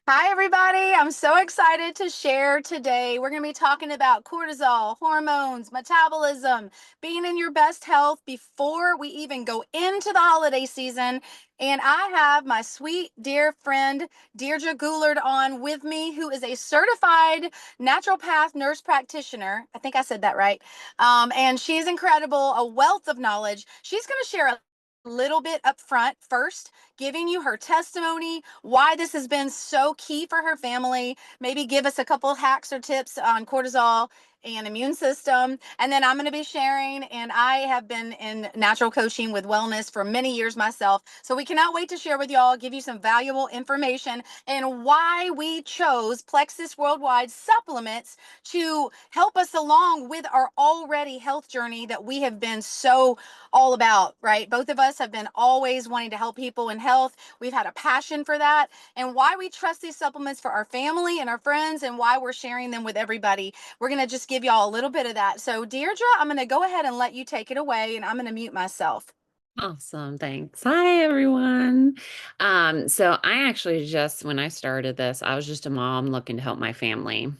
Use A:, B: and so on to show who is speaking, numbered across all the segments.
A: Hi, everybody. I'm so excited to share today. We're going to be talking about cortisol, hormones, metabolism, being in your best health before we even go into the holiday season. And I have my sweet, dear friend, Deirdre Goulard, on with me, who is a certified naturopath nurse practitioner. I think I said that right. And she's incredible, a wealth of knowledge. She's going to share a little bit up front first, giving you her testimony, why this has been so key for her family, maybe give us a couple hacks or tips on cortisol and immune system. And then I'm going to be sharing, and I have been in natural coaching with wellness for many years myself. So we cannot wait to share with y'all, give you some valuable information and why we chose Plexus Worldwide supplements to help us along with our already health journey that we have been so all about, right? Both of us have been always wanting to help people in health. We've had a passion for that, and why we trust these supplements for our family and our friends, and why we're sharing them with everybody. We're going to just give y'all a little bit of that. So, Deirdre, I'm going to go ahead and let you take it away, and I'm going to mute myself.
B: Awesome. Thanks. Hi, everyone. So I actually just, when I started this, I was just a mom looking to help my family.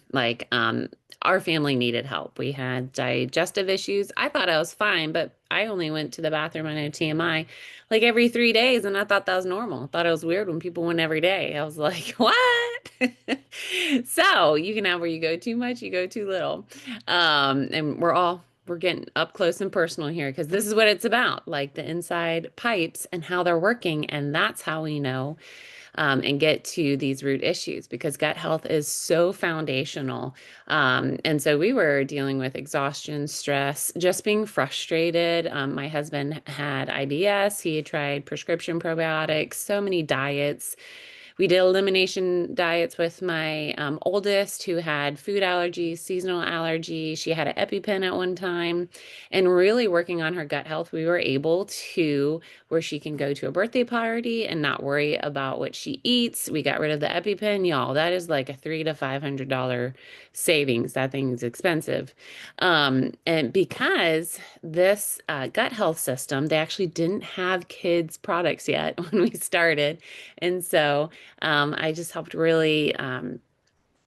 B: Our family needed help. We had digestive issues. I thought I was fine, but I only went to the bathroom, I know TMI, like every 3 days, and I thought that was normal. I thought it was weird when people went every day. I was like, what? So you can have where you go too much, you go too little. And we're getting up close and personal here because this is what it's about, like the inside pipes and how they're working. And that's how we know and get to these root issues because gut health is so foundational. And so we were dealing with exhaustion, stress, just being frustrated. My husband had IBS, he had tried prescription probiotics, so many diets. We did elimination diets with my oldest who had food allergies, seasonal allergies. She had an EpiPen at one time, and really working on her gut health. We were able to where she can go to a birthday party and not worry about what she eats. We got rid of the EpiPen, y'all. That is like a $300 to $500 savings. That thing's expensive. And because this gut health system, they actually didn't have kids products yet when we started. And so I just helped really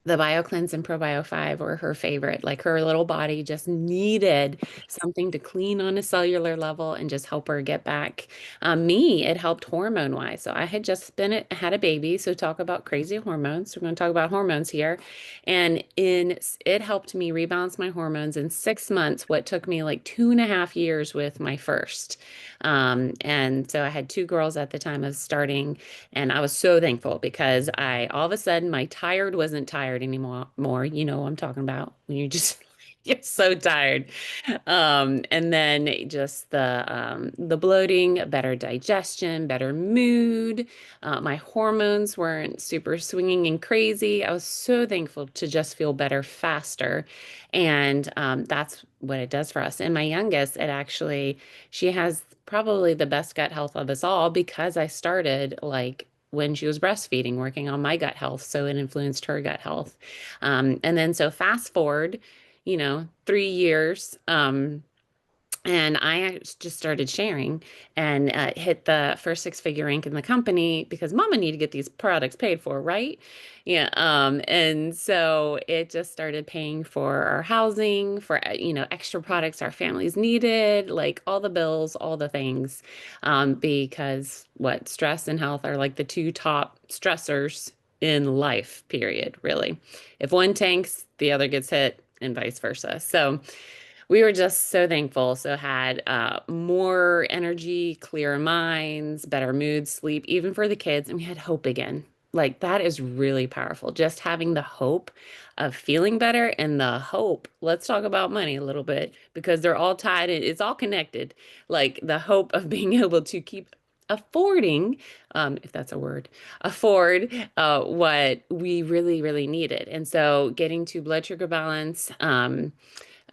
B: the BioCleanse and ProBio 5 were her favorite. Like her little body just needed something to clean on a cellular level and just help her get back. Me, it helped hormone wise. So I had just had a baby. So talk about crazy hormones. We're going to talk about hormones here. And it helped me rebalance my hormones in 6 months, what took me like 2.5 years with my first. And so I had two girls at the time of starting, and I was so thankful because all of a sudden my tired wasn't tired anymore. You know what I'm talking about when you just get so tired. And then just the bloating, better digestion, better mood. My hormones weren't super swinging and crazy. I was so thankful to just feel better faster. And that's what it does for us. And my youngest, she has probably the best gut health of us all because I started like when she was breastfeeding, working on my gut health. So it influenced her gut health. And then so fast forward, 3 years. And just started sharing and hit the first six-figure rank in the company because mama need to get these products paid for, right? Yeah. And so it just started paying for our housing, for, extra products our families needed, like all the bills, all the things. Because what stress and health are like the two top stressors in life, period, really. If one tanks, the other gets hit and vice versa. So, we were just so thankful. So had more energy, clearer minds, better mood, sleep, even for the kids, and we had hope again. Like that is really powerful. Just having the hope of feeling better and the hope. Let's talk about money a little bit because they're all tied in. It's all connected. Like the hope of being able to keep affording, if that's a word, afford what we really, really needed. And so getting to blood sugar balance,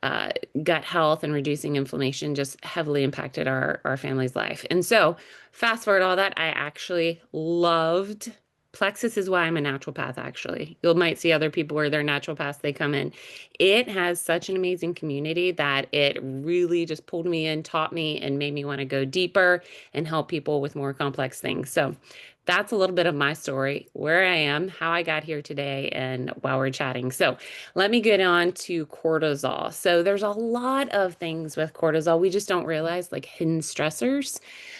B: uh, gut health and reducing inflammation just heavily impacted our family's life. And so, fast forward all that, I actually loved Plexus is why I'm a naturopath, actually. You might see other people where they're naturopaths, they come in. It has such an amazing community that it really just pulled me in, taught me, and made me want to go deeper and help people with more complex things. So that's a little bit of my story, where I am, how I got here today, and while we're chatting. So let me get on to cortisol. So there's a lot of things with cortisol we just don't realize, like hidden stressors.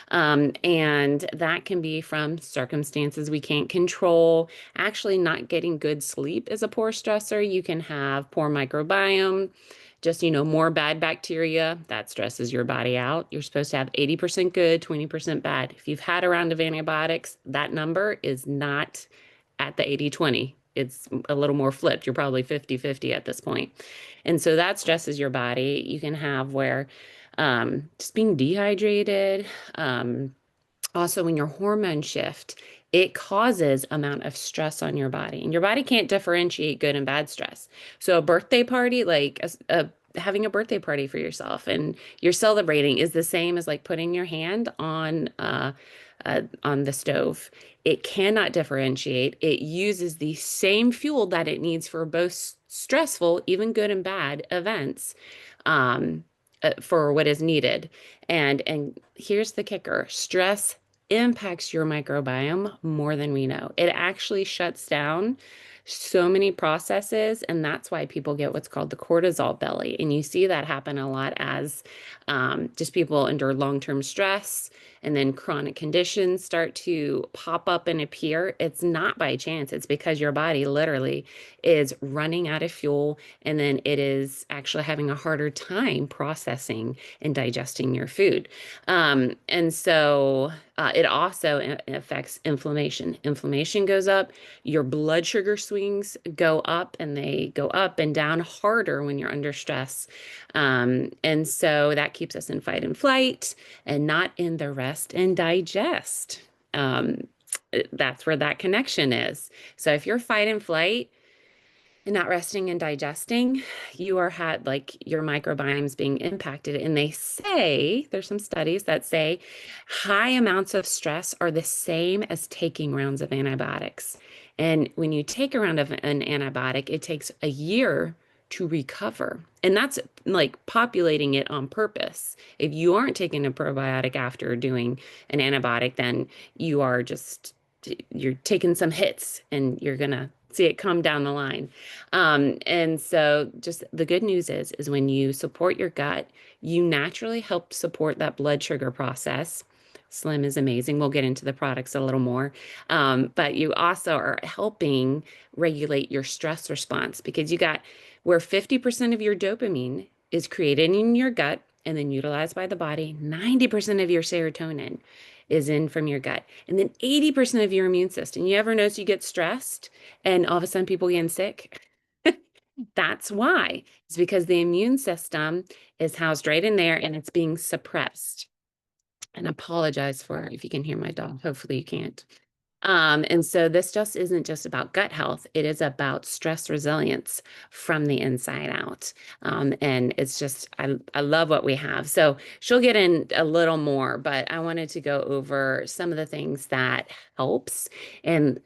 B: And that can be from circumstances we can't control. Actually, not getting good sleep is a poor stressor. You can have poor microbiome, just, more bad bacteria that stresses your body out. You're supposed to have 80% good, 20% bad. If you've had a round of antibiotics, that number is not at the 80/20. It's a little more flipped. You're probably 50/50 at this point. And so that stresses your body. You can have where just being dehydrated, um, also when your hormones shift, it causes amount of stress on your body, and your body can't differentiate good and bad stress. So a birthday party, like having a birthday party for yourself and you're celebrating, is the same as like putting your hand on the stove. It cannot differentiate. It uses the same fuel that it needs for both stressful, even good and bad events, um, for what is needed. And here's the kicker: stress impacts your microbiome more than we know. It actually shuts down so many processes, and that's why people get what's called the cortisol belly. And you see that happen a lot as just people endure long-term stress, and then chronic conditions start to pop up and appear. It's not by chance, it's because your body literally is running out of fuel, and then it is actually having a harder time processing and digesting your food. And so it also affects inflammation. Inflammation goes up, your blood sugar swings go up, and they go up and down harder when you're under stress. And so that keeps us in fight and flight and not in the rest and digest. Um, that's where that connection is. So if you're fight and flight, and not resting and digesting, you are had like your microbiome's being impacted. And they say there's some studies that say high amounts of stress are the same as taking rounds of antibiotics. And when you take a round of an antibiotic, it takes a year to recover. And that's like populating it on purpose. If you aren't taking a probiotic after doing an antibiotic, then you are just you're taking some hits and you're gonna see it come down the line. And so just the good news is when you support your gut, you naturally help support that blood sugar process. Slim is amazing. We'll get into the products a little more. But you also are helping regulate your stress response because you got where 50% of your dopamine is created in your gut and then utilized by the body, 90% of your serotonin is in from your gut, and then 80% of your immune system. You ever notice you get stressed and all of a sudden people getting sick? That's why. It's because the immune system is housed right in there and it's being suppressed. And apologize for if you can hear my dog. Hopefully you can't. And so this just isn't just about gut health. It is about stress resilience from the inside out. And it's just, I love what we have. So she'll get in a little more, but I wanted to go over some of the things that helps. And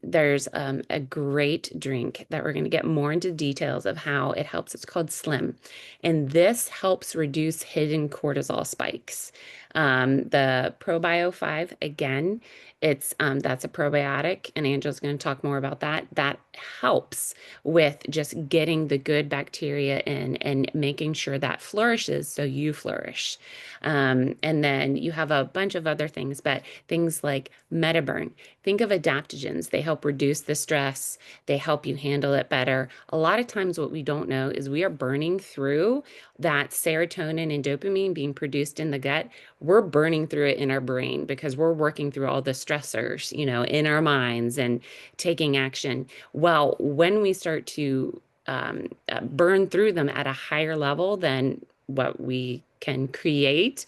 B: there's a great drink that we're going to get more into details of how it helps. It's called Slim. And this helps reduce hidden cortisol spikes. The ProBio 5, again, it's that's a probiotic, and Angela's going to talk more about that. That helps with just getting the good bacteria in and making sure that flourishes so you flourish. And then you have a bunch of other things, but things like Metaburn. Think of adaptogens. They help reduce the stress. They help you handle it better. A lot of times what we don't know is we are burning through that serotonin and dopamine being produced in the gut. We're burning through it in our brain because we're working through all the stressors, in our minds and taking action. Well, when we start to burn through them at a higher level than what we can create,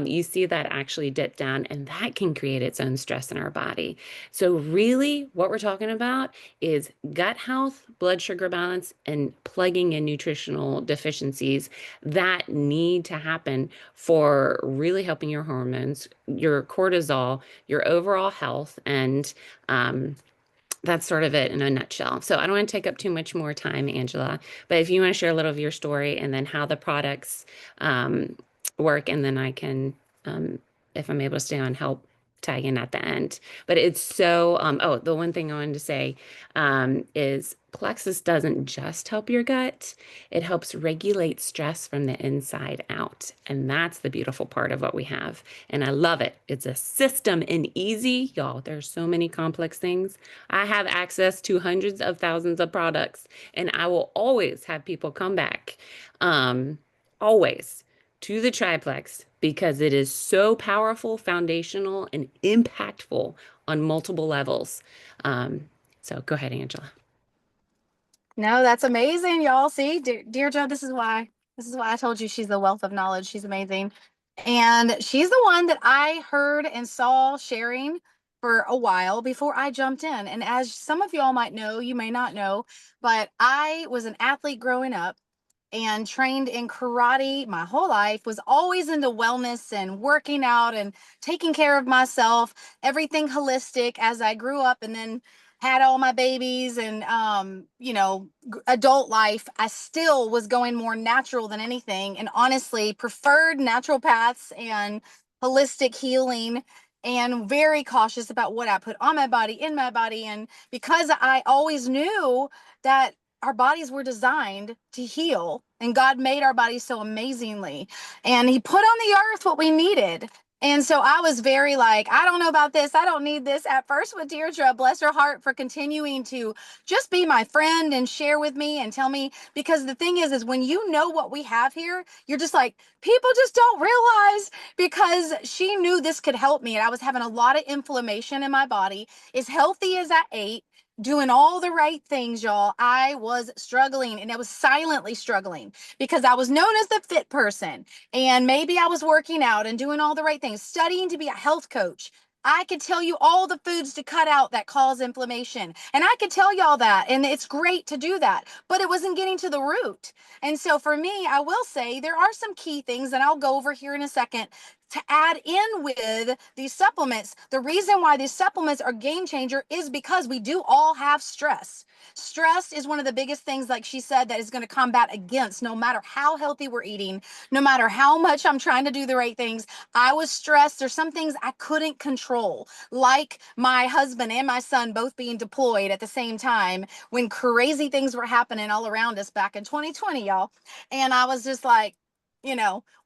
B: you see that actually dip down, and that can create its own stress in our body. So really what we're talking about is gut health, blood sugar balance, and plugging in nutritional deficiencies that need to happen for really helping your hormones, your cortisol, your overall health, and that's sort of it in a nutshell. So I don't want to take up too much more time, Angela, but if you want to share a little of your story and then how the products work, and then I can, if I'm able to stay on, help tag in at the end. But it's so, oh, the one thing I wanted to say is Plexus doesn't just help your gut, it helps regulate stress from the inside out. And that's the beautiful part of what we have. And I love it. It's a system and easy. Y'all, there's so many complex things. I have access to hundreds of thousands of products, and I will always have people come back. Um, always to the triplex because it is so powerful, foundational, and impactful on multiple levels. So go ahead, Angela.
A: No, that's amazing, y'all. See, Deirdre, this is why I told you she's the wealth of knowledge. She's amazing. And she's the one that I heard and saw sharing for a while before I jumped in. And as some of y'all might know, you may not know, but I was an athlete growing up and trained in karate my whole life, was always into wellness and working out and taking care of myself, everything holistic as I grew up, and then had all my babies and adult life. I still was going more natural than anything, and honestly preferred naturopaths and holistic healing, and very cautious about what I put on my body, in my body. And because I always knew that our bodies were designed to heal, and God made our bodies so amazingly, and he put on the earth what we needed. And so I was very like, I don't know about this, I don't need this at first with Deirdre, bless her heart, for continuing to just be my friend and share with me and tell me. Because the thing is when you know what we have here, you're just like, people just don't realize. Because she knew this could help me, and I was having a lot of inflammation in my body. As healthy as I ate, doing all the right things, y'all, I was struggling, and I was silently struggling because I was known as the fit person, and maybe I was working out and doing all the right things, studying to be a health coach. I could tell you all the foods to cut out that cause inflammation, and I could tell y'all that, and it's great to do that, but it wasn't getting to the root. And so for me, I will say there are some key things that I'll go over here in a second to add in with these supplements. The reason why these supplements are game changer is because we do all have stress. Stress is one of the biggest things, like she said, that is going to combat against, no matter how healthy we're eating, no matter how much I'm trying to do the right things. I was stressed. There's some things I couldn't control, like my husband and my son both being deployed at the same time when crazy things were happening all around us back in 2020, y'all. And I was just like,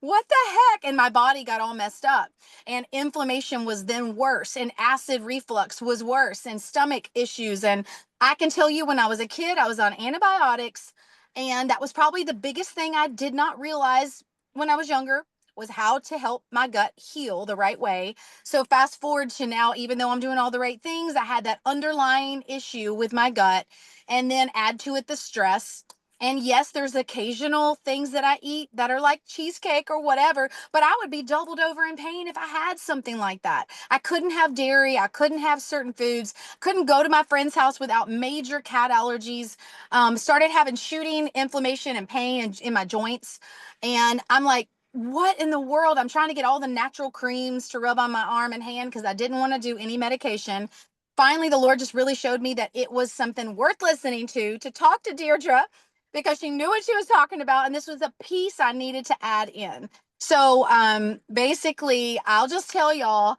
A: what the heck? And my body got all messed up, and inflammation was then worse, and acid reflux was worse, and stomach issues. And I can tell you, when I was a kid, I was on antibiotics, and that was probably the biggest thing I did not realize when I was younger, was how to help my gut heal the right way. So fast forward to now, even though I'm doing all the right things, I had that underlying issue with my gut, and then add to it the stress. And yes, there's occasional things that I eat that are like cheesecake or whatever, but I would be doubled over in pain if I had something like that. I couldn't have dairy. I couldn't have certain foods. Couldn't go to my friend's house without major cat allergies. Started having shooting, inflammation, and pain in my joints. And I'm like, what in the world? I'm trying to get all the natural creams to rub on my arm and hand because I didn't want to do any medication. Finally, the Lord just really showed me that it was something worth listening to talk to Deirdre, because she knew what she was talking about, and this was a piece I needed to add in. So basically, I'll just tell y'all,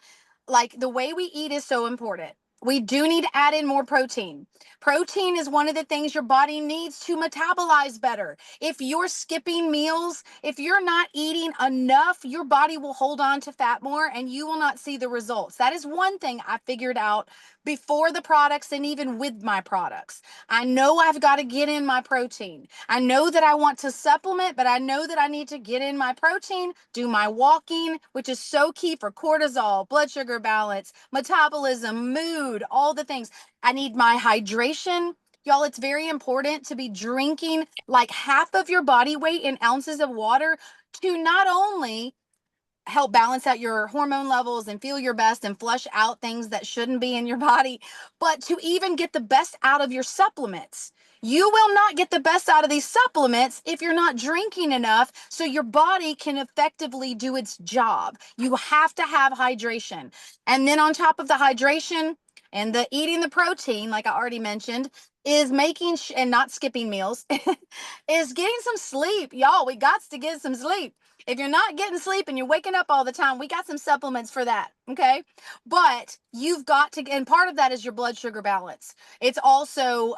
A: like, the way we eat is so important. We do need to add in more protein. Protein is one of the things your body needs to metabolize better. If you're skipping meals, if you're not eating enough, your body will hold on to fat more, and you will not see the results. That is one thing I figured out before the products and even with my products. I know I've got to get in my protein. I know that I want to supplement, but I know that I need to get in my protein, do my walking, which is so key for cortisol, blood sugar balance, metabolism, mood, all the things. I need my hydration. Y'all, it's very important to be drinking like half of your body weight in ounces of water to not only help balance out your hormone levels and feel your best and flush out things that shouldn't be in your body, but to even get the best out of your supplements. You will not get the best out of these supplements if you're not drinking enough so your body can effectively do its job. You have to have hydration. And then on top of the hydration and the eating the protein, like I already mentioned, is making and not skipping meals, is getting some sleep. Y'all, we got to get some sleep. If you're not getting sleep and you're waking up all the time, we got some supplements for that. Okay. But you've got to, and part of that is your blood sugar balance. It's also,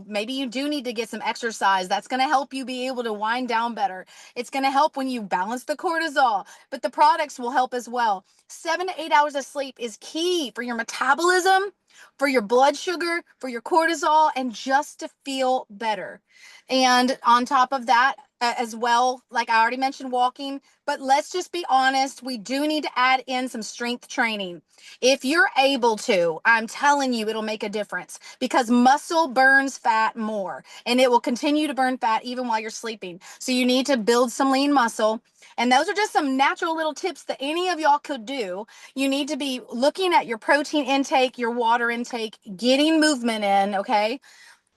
A: maybe you do need to get some exercise. That's going to help you be able to wind down better. It's going to help when you balance the cortisol, but the products will help as well. 7 to 8 hours of sleep is key for your metabolism, for your blood sugar, for your cortisol, and just to feel better. And on top of that, as well, like I already mentioned, walking, but let's just be honest, we do need to add in some strength training. If you're able to, I'm telling you, it'll make a difference because muscle burns fat more and it will continue to burn fat even while you're sleeping. So you need to build some lean muscle. And those are just some natural little tips that any of y'all could do. You need to be looking at your protein intake, your water intake, getting movement in, okay?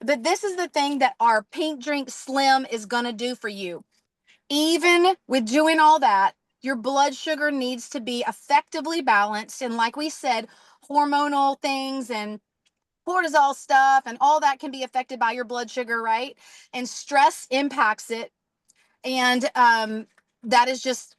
A: But this is the thing that our Pink Drink Slim is going to do for you. Even with doing all that, your blood sugar needs to be effectively balanced. And like we said, hormonal things and cortisol stuff and all that can be affected by your blood sugar, right? And stress impacts it. And that is just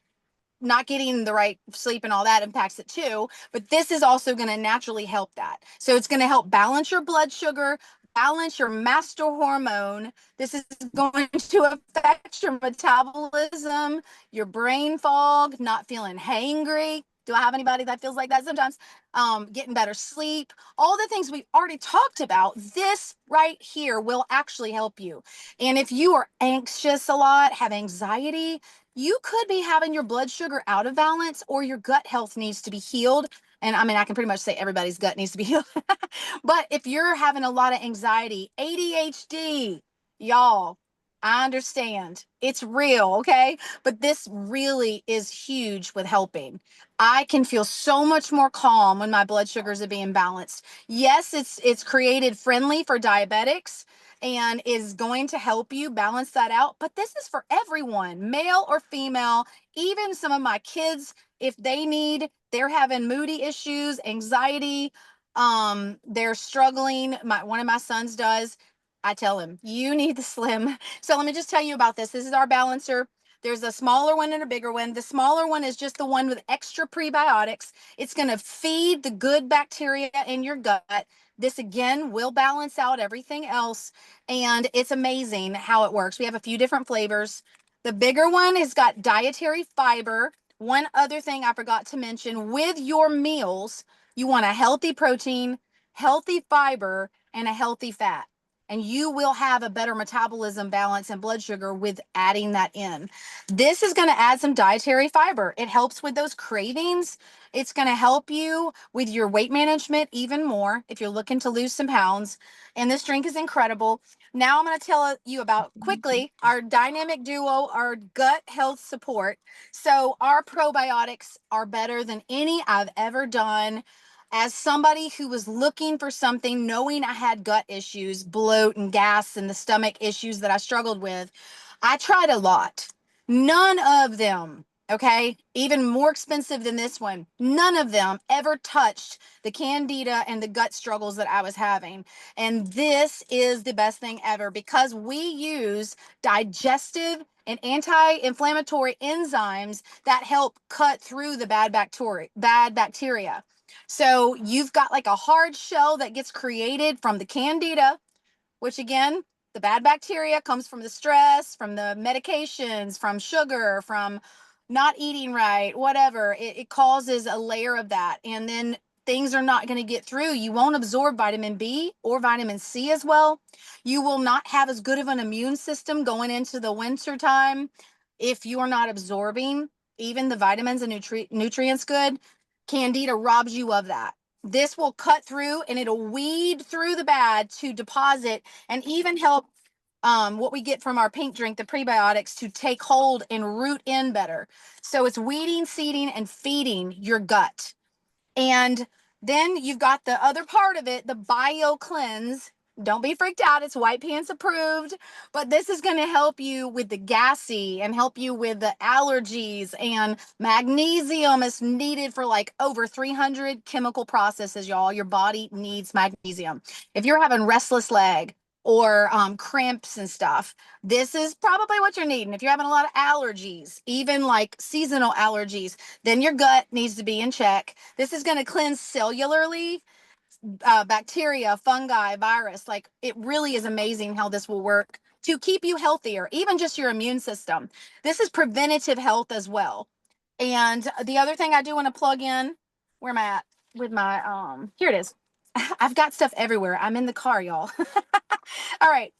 A: not getting the right sleep and all that impacts it too. But this is also going to naturally help that. So it's going to help balance your blood sugar, balance your master hormone. This is going to affect your metabolism, your brain fog, not feeling hangry. Do I have anybody that feels like that sometimes? Getting better sleep, all the things we've already talked about. This right here will actually help you. And if you are anxious a lot, have anxiety, you could be having your blood sugar out of balance or your gut health needs to be healed. And I mean, I can pretty much say everybody's gut needs to be healed. But if you're having a lot of anxiety, ADHD, y'all, I understand. It's real, okay? But this really is huge with helping. I can feel so much more calm when my blood sugars are being balanced. Yes, it's created friendly for diabetics and is going to help you balance that out. But this is for everyone, male or female, even some of my kids, if they're having moody issues, anxiety, they're struggling. One of my sons does. I tell him, you need the Slim. So let me just tell you about this. This is our balancer. There's a smaller one and a bigger one. The smaller one is just the one with extra prebiotics. It's going to feed the good bacteria in your gut. This again will balance out everything else. And it's amazing how it works. We have a few different flavors. The bigger one has got dietary fiber. One other thing I forgot to mention with your meals, you want a healthy protein, healthy fiber, and a healthy fat. And you will have a better metabolism balance and blood sugar with adding that in. This is going to add some dietary fiber. It helps with those cravings. It's going to help you with your weight management even more if you're looking to lose some pounds. And this drink is incredible. Now I'm going to tell you about quickly our dynamic duo, our gut health support. So our probiotics are better than any I've ever done. As somebody who was looking for something, knowing I had gut issues, bloat and gas and the stomach issues that I struggled with, I tried a lot. None of them, okay, even more expensive than this one, none of them ever touched the candida and the gut struggles that I was having. And this is the best thing ever because we use digestive and anti-inflammatory enzymes that help cut through the bad bacteria. So you've got like a hard shell that gets created from the candida, which again, the bad bacteria comes from the stress, from the medications, from sugar, from not eating right, whatever. It causes a layer of that. And then things are not going to get through. You won't absorb vitamin B or vitamin C as well. You will not have as good of an immune system going into the winter time if you are not absorbing even the vitamins and nutrients good. Candida robs you of that. This will cut through and it'll weed through the bad to deposit and even help what we get from our pink drink, the prebiotics, to take hold and root in better. So it's weeding, seeding, and feeding your gut. And then you've got the other part of it, the bio cleanse. Don't be freaked out. It's White Pants approved, but this is going to help you with the gassy and help you with the allergies. And magnesium is needed for like over 300 chemical processes, y'all. Your body needs magnesium. If you're having restless leg or cramps and stuff. This is probably what you're needing. If you're having a lot of allergies, even like seasonal allergies, then your gut needs to be in check. This is going to cleanse cellularly, bacteria, fungi, virus. Like, it really is amazing how this will work to keep you healthier, even just your immune system. This is preventative health as well. And the other thing I do want to plug in, where am I at with my here it is. I've got stuff everywhere. I'm in the car, y'all. All right.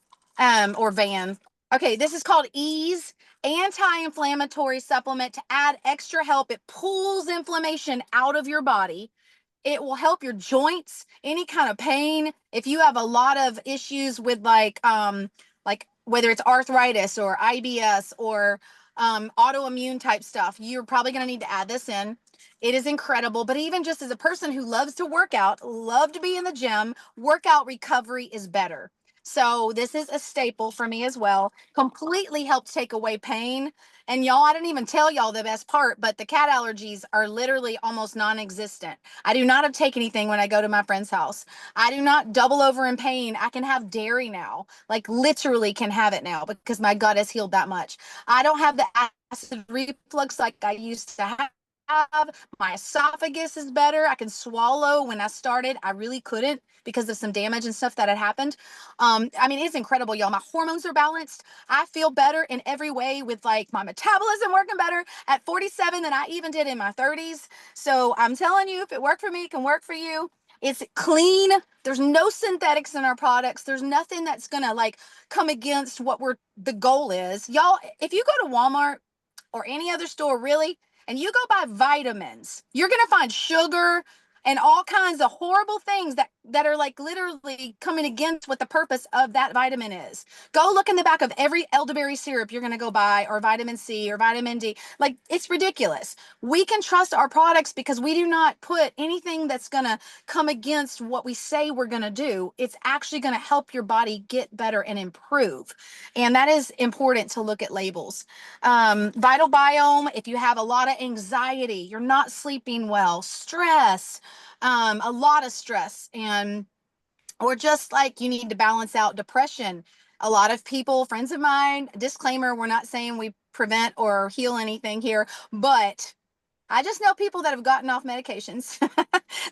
A: Or van. Okay, this is called Ease anti-inflammatory supplement to add extra help. It pulls inflammation out of your body. It will help your joints, any kind of pain. If you have a lot of issues with like whether it's arthritis or IBS or autoimmune type stuff, you're probably going to need to add this in. It is incredible. But even just as a person who loves to work out, love to be in the gym, workout recovery is better. So this is a staple for me as well. Completely helps take away pain. And y'all, I didn't even tell y'all the best part, but the cat allergies are literally almost non-existent. I do not take anything when I go to my friend's house. I do not double over in pain. I can have dairy now, like literally can have it now because my gut has healed that much. I don't have the acid reflux like I used to have. My esophagus is better. I can swallow. When I started, I really couldn't because of some damage and stuff that had happened. I mean, it's incredible, y'all. My hormones are balanced. I feel better in every way with like my metabolism working better at 47 than I even did in my 30s. So I'm telling you, if it worked for me, it can work for you. It's clean. There's no synthetics in our products. There's nothing that's gonna like come against what the goal is. Y'all, if you go to Walmart or any other store, really, and you go buy vitamins, you're gonna find sugar and all kinds of horrible things that are like literally coming against what the purpose of that vitamin is. Go look in the back of every elderberry syrup you're going to go buy, or vitamin C or vitamin D. Like, it's ridiculous. We can trust our products because we do not put anything that's going to come against what we say we're going to do. It's actually going to help your body get better and improve. And that is important to look at labels. Vital biome, if you have a lot of anxiety, you're not sleeping well, stress, a lot of stress, and or just like you need to balance out depression. A lot of people, friends of mine, disclaimer, we're not saying we prevent or heal anything here, but I just know people that have gotten off medications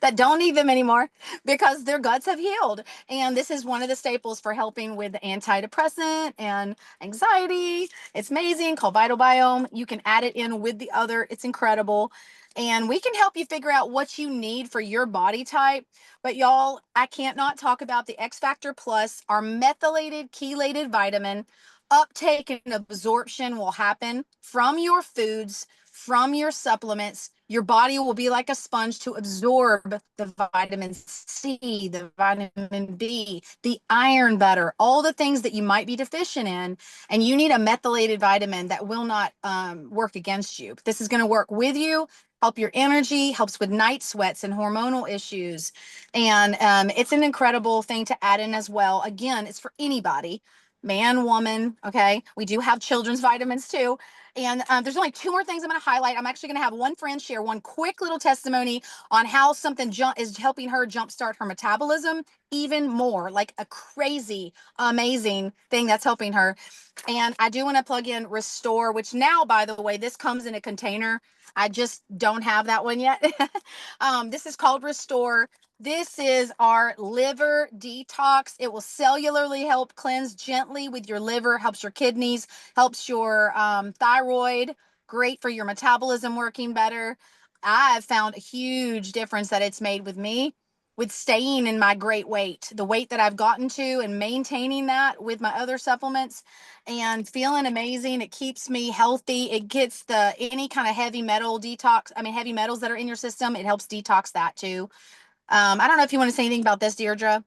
A: that don't need them anymore because their guts have healed. And this is one of the staples for helping with antidepressant and anxiety. It's amazing, called Vital Biome. You can add it in with the other. It's incredible. And we can help you figure out what you need for your body type. But y'all, I can't not talk about the X Factor Plus, our methylated chelated vitamin. Uptake and absorption will happen from your foods, from your supplements. Your body will be like a sponge to absorb the vitamin C, the vitamin B, the iron better, all the things that you might be deficient in. And you need a methylated vitamin that will not work against you. This is going to work with you, help your energy, helps with night sweats and hormonal issues. And it's an incredible thing to add in as well. Again, it's for anybody, man, woman. Okay. We do have children's vitamins too. And there's only two more things I'm going to highlight. I'm actually going to have one friend share one quick little testimony on how something is helping her jumpstart her metabolism even more, like a crazy, amazing thing that's helping her. And I do want to plug in Restore, which now, by the way, this comes in a container. I just don't have that one yet. This is called Restore. This is our liver detox. It will cellularly help cleanse gently with your liver, helps your kidneys, helps your thyroid, great for your metabolism working better. I've found a huge difference that it's made with me with staying in my great weight, the weight that I've gotten to, and maintaining that with my other supplements and feeling amazing. It keeps me healthy. It gets the any kind of heavy metal detox. I mean, heavy metals that are in your system. It helps detox that too. I don't know if you want to say anything about this, Deirdre,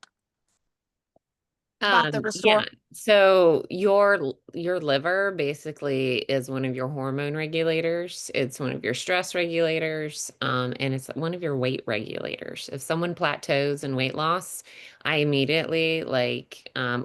A: about the
B: Yeah.
A: Restore.
B: So your liver basically is one of your hormone regulators. It's one of your stress regulators, and it's one of your weight regulators. If someone plateaus in weight loss, I immediately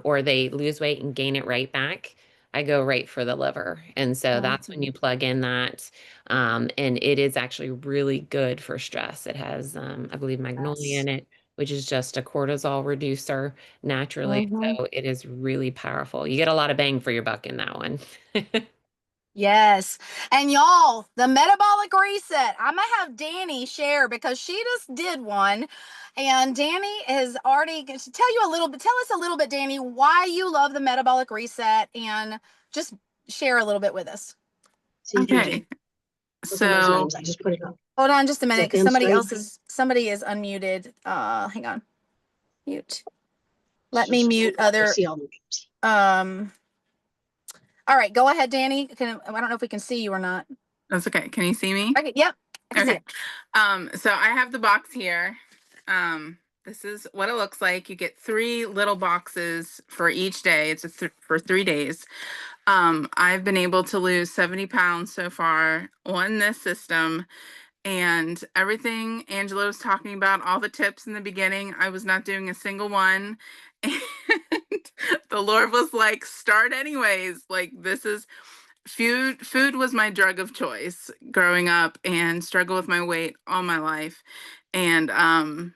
B: or they lose weight and gain it right back, I go right for the liver. And so that's when
A: Mhm.
B: you plug in that. And it is actually really good for stress. It has, I believe, magnolia
A: Yes.
B: in it. which is just a cortisol reducer naturally.
A: Mhm.
B: So it is really powerful. You get a lot of bang for your buck in that one.
A: Yes. And y'all, the metabolic reset. I'm going to have Danny share because she just did one. And Danny is already going to tell you a little bit. Tell us a little bit, Danny, why you love the metabolic reset and just share a little bit with us.
C: Okay. So
A: Hold on just a minute because somebody is unmuted. Hang on. Mute. Let me mute other. Um, all right, go ahead, Danny. I don't know if we can see you or not.
C: that's okay. Can you see me?
A: Okay, yep. I can see
C: Okay.
A: it.
C: So I have the box here. This is what it looks like. You get 3 little boxes for each day. It's for 3 days. I've been able to lose 70 pounds so far on this system. And everything Angela was talking about, all the tips in the beginning, I was not doing a single one. And the Lord was like, start anyways. Like, this is food was my drug of choice growing up and struggle with my weight all my life. And I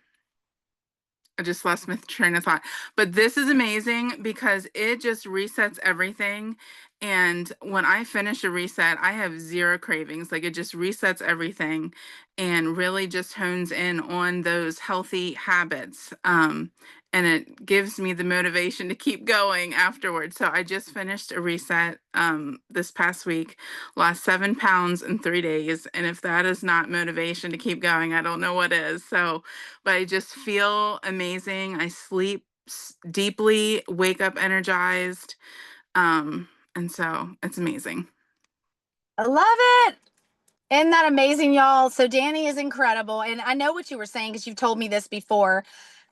C: just lost my train of thought. But this is amazing because it just resets everything. And when I finish a reset, I have zero cravings. Like, it just resets everything and really just hones in on those healthy habits. And it gives me the motivation to keep going afterwards. So I just finished a reset this past week, lost 7 pounds in 3 days. And if that is not motivation to keep going, I don't know what is. So but I just feel amazing. I sleep deeply, wake up energized. And so it's amazing.
A: I love it. Isn't that amazing, y'all? So Danny is incredible. And I know what you were saying because you've told me this before,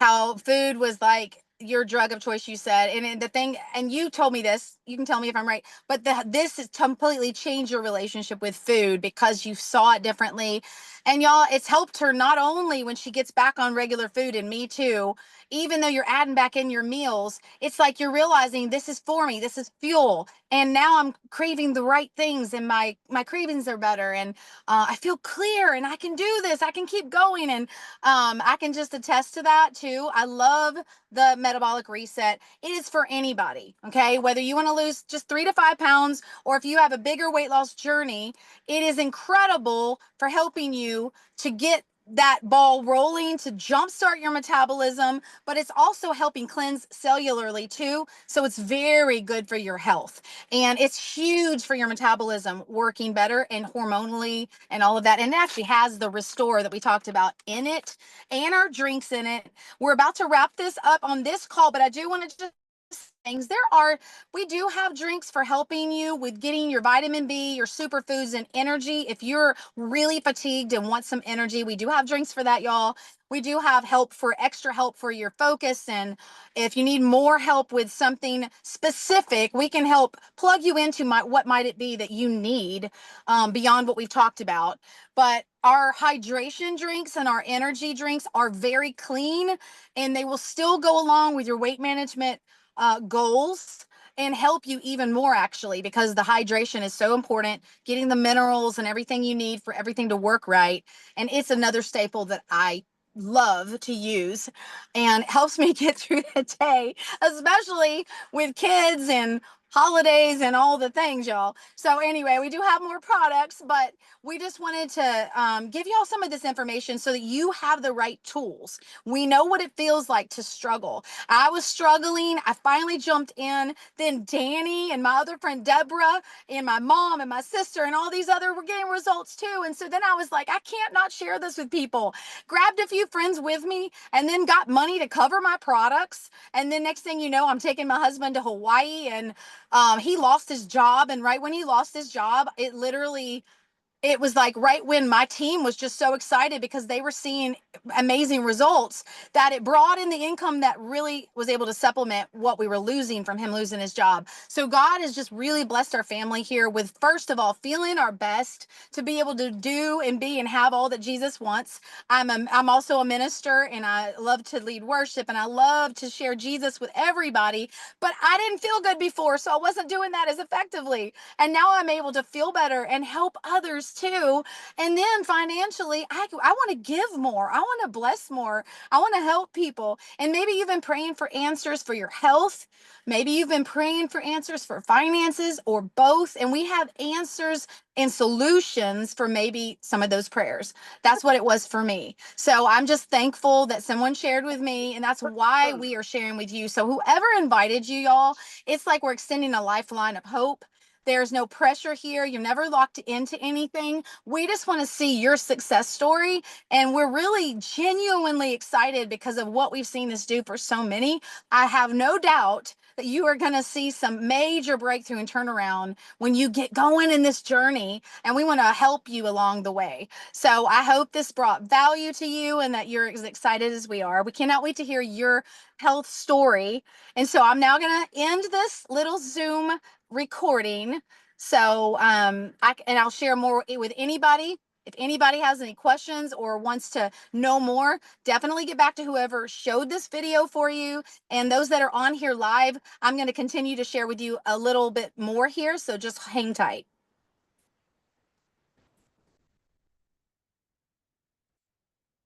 A: how food was like your drug of choice, you said. And the thing, and you told me this, you can tell me if I'm right, but this has completely changed your relationship with food because you saw it differently. And y'all, it's helped her not only when she gets back on regular food, and me too, even though you're adding back in your meals, it's like you're realizing this is for me, this is fuel. And now I'm craving the right things and my cravings are better. And I feel clear and I can do this. I can keep going. And I can just attest to that too. I love the metabolic reset. It is for anybody. Okay. Whether you want to lose just 3 to 5 pounds or if you have a bigger weight loss journey, it is incredible for helping you to get that ball rolling to jumpstart your metabolism, but it's also helping cleanse cellularly too. So it's very good for your health. And it's huge for your metabolism working better and hormonally and all of that. And it actually has the restore that we talked about in it and our drinks in it. We're about to wrap this up on this call, but I do want to just things we do have drinks for helping you with getting your vitamin B, your superfoods, and energy. If you're really fatigued and want some energy, we do have drinks for that, y'all. We do have extra help for your focus. And if you need more help with something specific, we can help plug you into what might it be that you need beyond what we've talked about. But our hydration drinks and our energy drinks are very clean and they will still go along with your weight management goals and help you even more actually because the hydration is so important, getting the minerals and everything you need for everything to work right. And it's another staple that I love to use and helps me get through the day, especially with kids and holidays and all the things, y'all. So anyway, we do have more products, but we just wanted to give y'all some of this information so that you have the right tools. We know what it feels like to struggle. I was struggling. I finally jumped in. Then Danny and my other friend Deborah and my mom and my sister and all these other were getting results too. And so then I was like, I can't not share this with people. Grabbed a few friends with me and then got money to cover my products. And then next thing you know, I'm taking my husband to Hawaii and he lost his job. And right when he lost his job, it was like right when my team was just so excited because they were seeing amazing results that it brought in the income that really was able to supplement what we were losing from him losing his job. So God has just really blessed our family here with, first of all, feeling our best to be able to do and be and have all that Jesus wants. I'm also a minister and I love to lead worship and I love to share Jesus with everybody, but I didn't feel good before, so I wasn't doing that as effectively. And now I'm able to feel better and help others too. And then financially, I want to give more. I want to bless more. I want to help people. And maybe you've been praying for answers for your health. Maybe you've been praying for answers for finances or both. And we have answers and solutions for maybe some of those prayers. That's what it was for me. So I'm just thankful that someone shared with me, and that's why we are sharing with you. So whoever invited you, y'all, it's like we're extending a lifeline of hope. There's no pressure here. You're never locked into anything. We just want to see your success story. And we're really genuinely excited because of what we've seen this do for so many. I have no doubt that you are going to see some major breakthrough and turnaround when you get going in this journey. And we want to help you along the way. So I hope this brought value to you and that you're as excited as we are. We cannot wait to hear your health story. And so I'm now going to end this little Zoom recording. So I'll share more with anybody. If anybody has any questions or wants to know more, definitely get back to whoever showed this video for you. And those that are on here live, I'm going to continue to share with you a little bit more here. So just hang tight.